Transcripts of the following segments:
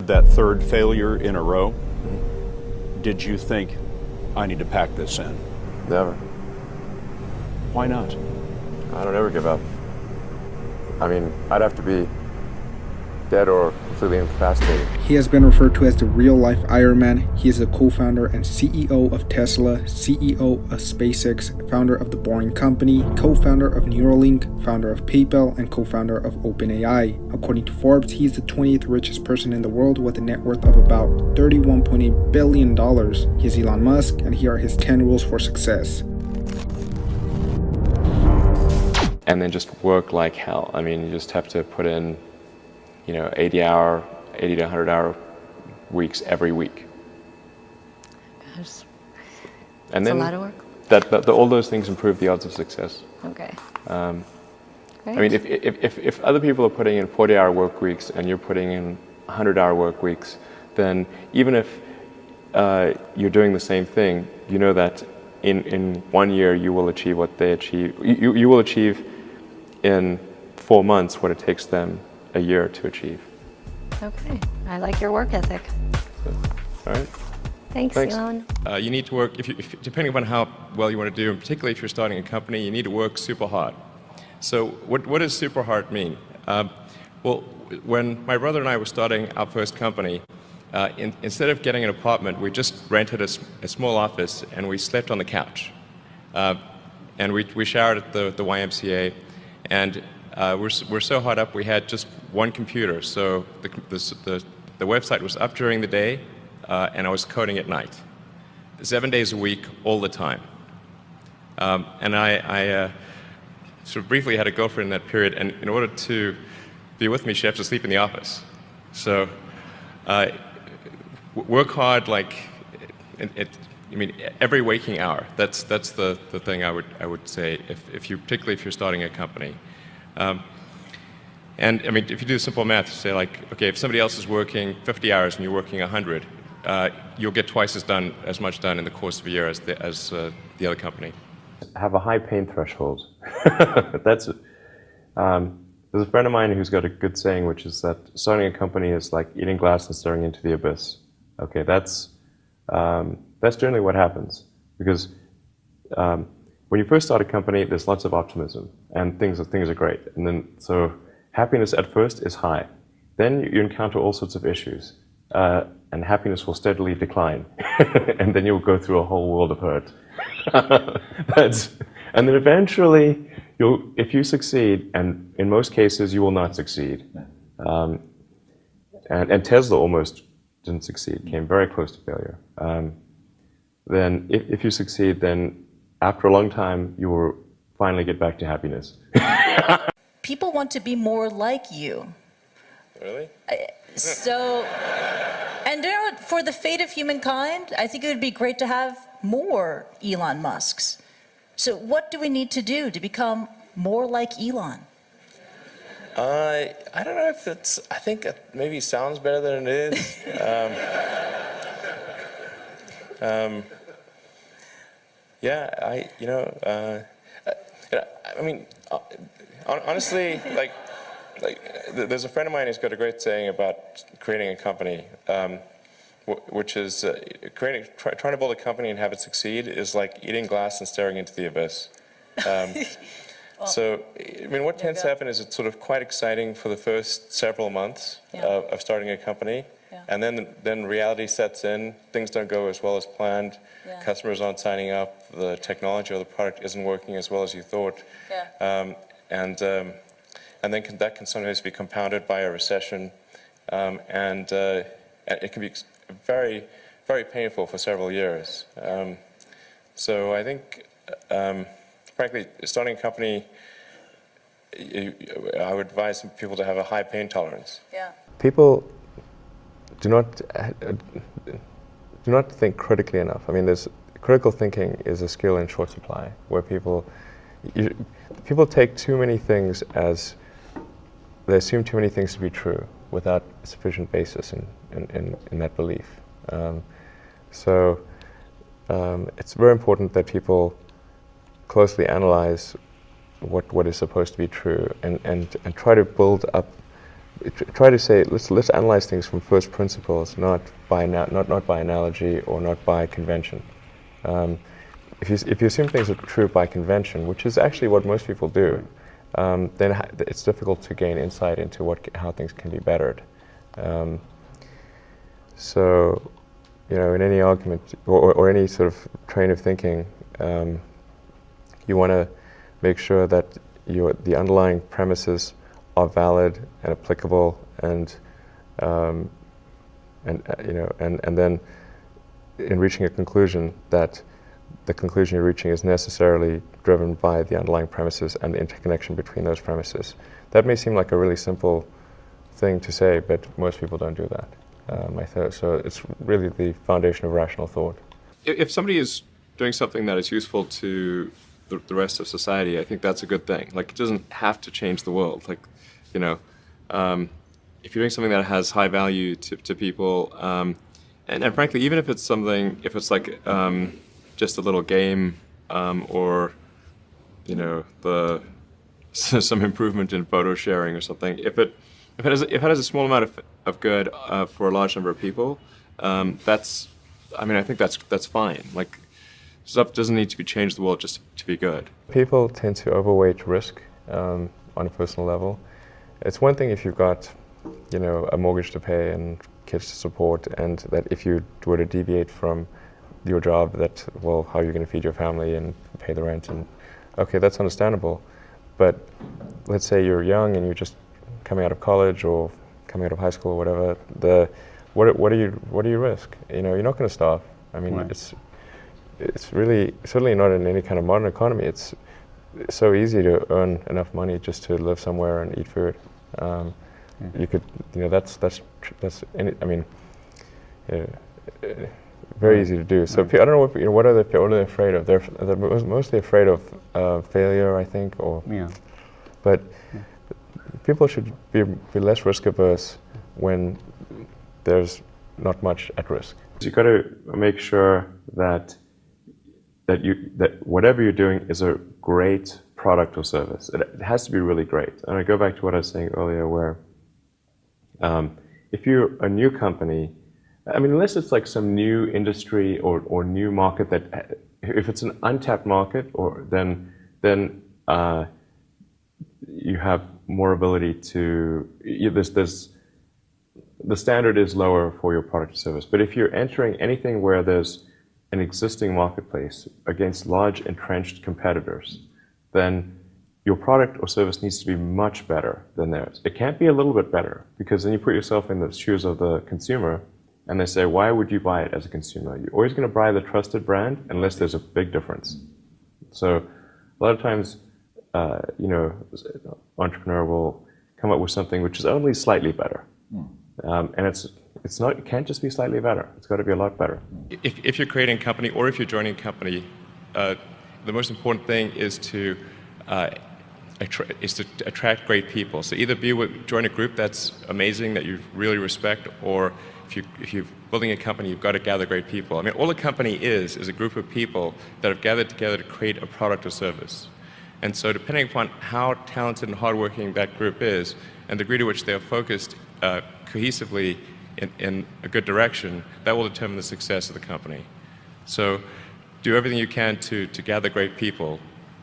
That third failure in a row, did you think, I need to pack this in? Never. Why not? I don't ever give up. I mean, I'd have to be dead or completely incapacitated. He has been referred to as the real-life Iron Man. He is a co-founder and CEO of Tesla, CEO of SpaceX, founder of The Boring Company, co-founder of Neuralink, founder of PayPal, and co-founder of OpenAI. According to Forbes, he is the 20th richest person in the world with a net worth of about $31.8 billion. He is Elon Musk, and here are his 10 rules for success. And then just work like hell. I mean, you just have to put in 80 to 100 hour weeks every week. Gosh, and that's then a lot of work. All those things improve the odds of success. Okay. I mean, if other people are putting in 40-hour work weeks and you're putting in 100-hour work weeks, then even if you're doing the same thing, you know that in 1 year you will achieve what they achieve. You will achieve in 4 months what it takes them a year to achieve. Okay, I like your work ethic. So, all right. Thanks. Elon. You need to work, depending upon how well you want to do, and particularly if you're starting a company, you need to work super hard. So what does super hard mean? Well, when my brother and I were starting our first company, instead of getting an apartment, we just rented a small office and we slept on the couch. And we showered at the YMCA, and we're so hot up we had just one computer. So the website was up during the day, and I was coding at night, 7 days a week, all the time. And I sort of briefly had a girlfriend in that period, and in order to be with me, she had to sleep in the office. So work hard, like every waking hour. That's the thing I would say particularly if you're starting a company. And I mean, if you do simple math, say like, okay, if somebody else is working 50 hours and you're working 100, you'll get twice as much done in the course of a year as the other company. Have a high pain threshold. There's a friend of mine who's got a good saying, which is that starting a company is like eating glass and staring into the abyss. Okay, that's generally what happens, because when you first start a company, there's lots of optimism and things are great, and then so happiness at first is high. Then you encounter all sorts of issues, and happiness will steadily decline, and then you'll go through a whole world of hurt. And then eventually, if you succeed, and in most cases you will not succeed, and Tesla almost didn't succeed, came very close to failure. Then if you succeed, then after a long time, you will finally get back to happiness. People want to be more like you. Really? And for the fate of humankind, I think it would be great to have more Elon Musks. So what do we need to do to become more like Elon? I don't know if I think it maybe sounds better than it is. Honestly, like there's a friend of mine who's got a great saying about creating a company, which is trying to build a company and have it succeed is like eating glass and staring into the abyss. So, I mean, what tends to happen is it's sort of quite exciting for the first several months of starting a company, and then reality sets in. Things don't go as well as planned. Customers aren't signing up. The technology or the product isn't working as well as you thought. And then that can sometimes be compounded by a recession, and it can be very, very painful for several years. So I think, frankly, starting a company, I would advise people to have a high pain tolerance. People do not think critically enough. I mean, critical thinking is a skill in short supply, where people take too many things they assume too many things to be true without sufficient basis in that belief. It's very important that people closely analyze what is supposed to be true and try to build up try to say, let's analyze things from first principles, not by analogy or not by convention. If you assume things are true by convention, which is actually what most people do, then it's difficult to gain insight into how things can be bettered. So, in any argument or any sort of train of thinking, you want to make sure that the underlying premises are valid and applicable, and then in reaching a conclusion, that the conclusion you're reaching is necessarily driven by the underlying premises and the interconnection between those premises. That may seem like a really simple thing to say, but most people don't do that. So it's really the foundation of rational thought. If somebody is doing something that is useful to the rest of society, I think that's a good thing. Like, it doesn't have to change the world. Like, if you're doing something that has high value to people, and frankly, even if it's like just a little game, or some improvement in photo sharing or something, if it has a small amount of good for a large number of people, I think that's fine. Like, stuff doesn't need to change the world just to be good. People tend to overweight risk on a personal level. It's one thing if you've got, a mortgage to pay and kids to support, and that if you were to deviate from your job, how are you going to feed your family and pay the rent? And okay, that's understandable. But let's say you're young and you're just coming out of college or coming out of high school or whatever. What do you risk? You're not going to starve. I mean, right. It's really certainly not in any kind of modern economy. It's so easy to earn enough money just to live somewhere and eat food. You could, very easy to do. So I don't know what are they afraid of? They're mostly afraid of failure, I think, but people should be less risk averse when there's not much at risk. You've got to make sure that whatever you're doing is a great product or service. It has to be really great. And I go back to what I was saying earlier, where if you're a new company, unless it's like some new industry or new market if it's an untapped market, then you have more ability to. The standard is lower for your product or service. But if you're entering anything where there's an existing marketplace against large entrenched competitors, then your product or service needs to be much better than theirs. It can't be a little bit better, because then you put yourself in the shoes of the consumer, and they say, why would you buy it as a consumer? You're always going to buy the trusted brand unless there's a big difference. So a lot of times, entrepreneur will come up with something which is only slightly better. And it can't just be slightly better. It's got to be a lot better. If you're creating a company or if you're joining a company, the most important thing is to attract great people. So either join a group that's amazing, that you really respect, or if you're building a company, you've got to gather great people. All a company is a group of people that have gathered together to create a product or service. And so depending upon how talented and hardworking that group is, and the degree to which they are focused cohesively in a good direction, that will determine the success of the company. So do everything you can to gather great people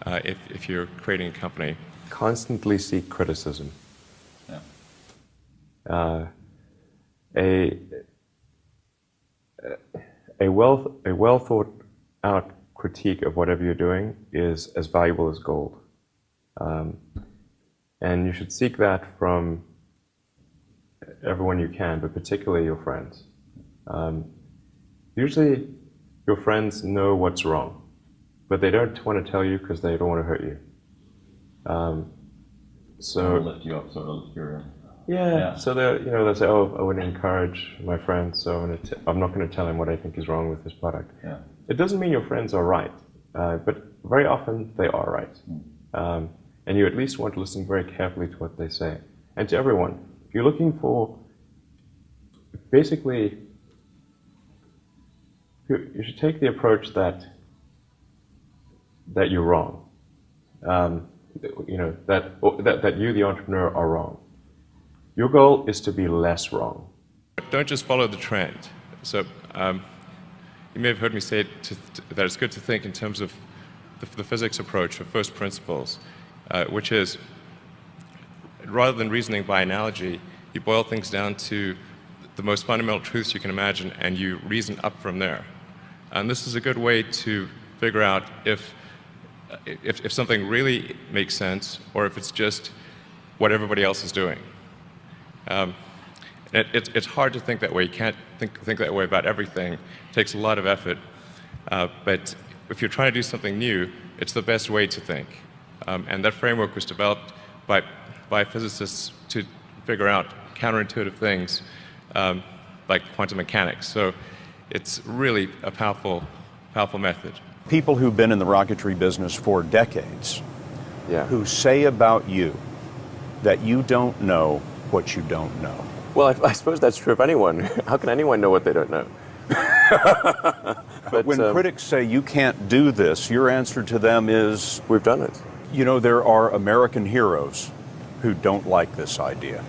if you're creating a company. Constantly seek criticism. Yeah. A well thought out critique of whatever you're doing is as valuable as gold. And you should seek that from everyone you can, but particularly your friends. Usually your friends know what's wrong, but they don't want to tell you because they don't want to hurt you. So lift you up, sort of your. Yeah. So they'll say, "Oh, I want to encourage my friend, so I'm not going to tell him what I think is wrong with this product." Yeah. It doesn't mean your friends are right, but very often they are right, and you at least want to listen very carefully to what they say, and to everyone. If you're looking for, basically, you should take the approach that you're wrong. That you, the entrepreneur, are wrong. Your goal is to be less wrong. Don't just follow the trend. So you may have heard me say that it's good to think in terms of the physics approach of first principles, which is, rather than reasoning by analogy, you boil things down to the most fundamental truths you can imagine, and you reason up from there. And this is a good way to figure out if something really makes sense, or if it's just what everybody else is doing. It's hard to think that way. You can't think that way about everything. It takes a lot of effort. But if you're trying to do something new, it's the best way to think. And that framework was developed by physicists to figure out counterintuitive things like quantum mechanics. So it's really a powerful method. People who've been in the rocketry business for decades, who say about you that you don't know what you don't know. Well, I suppose that's true of anyone. How can anyone know what they don't know? But when critics say you can't do this, your answer to them is... We've done it. You know, there are American heroes who don't like this idea.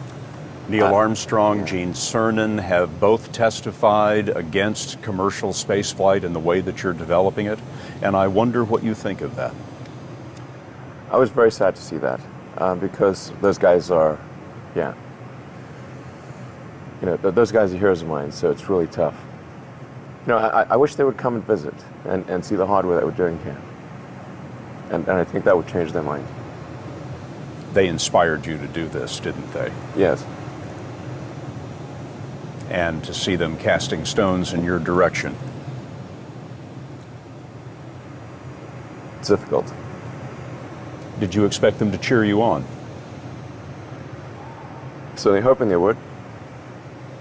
Neil Armstrong, Gene Cernan have both testified against commercial spaceflight in the way that you're developing it, and I wonder what you think of that. I was very sad to see that, because those guys are, those guys are heroes of mine, so it's really tough. I wish they would come and visit and see the hardware that we're doing here. And I think that would change their mind. They inspired you to do this, didn't they? Yes. And to see them casting stones in your direction. It's difficult. Did you expect them to cheer you on? So they're hoping they would.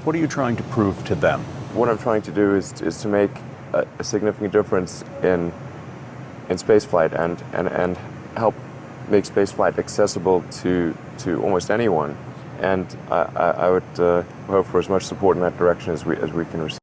What are you trying to prove to them? What I'm trying to do is to make a significant difference in spaceflight and help make spaceflight accessible to almost anyone. And I would hope for as much support in that direction as we can receive.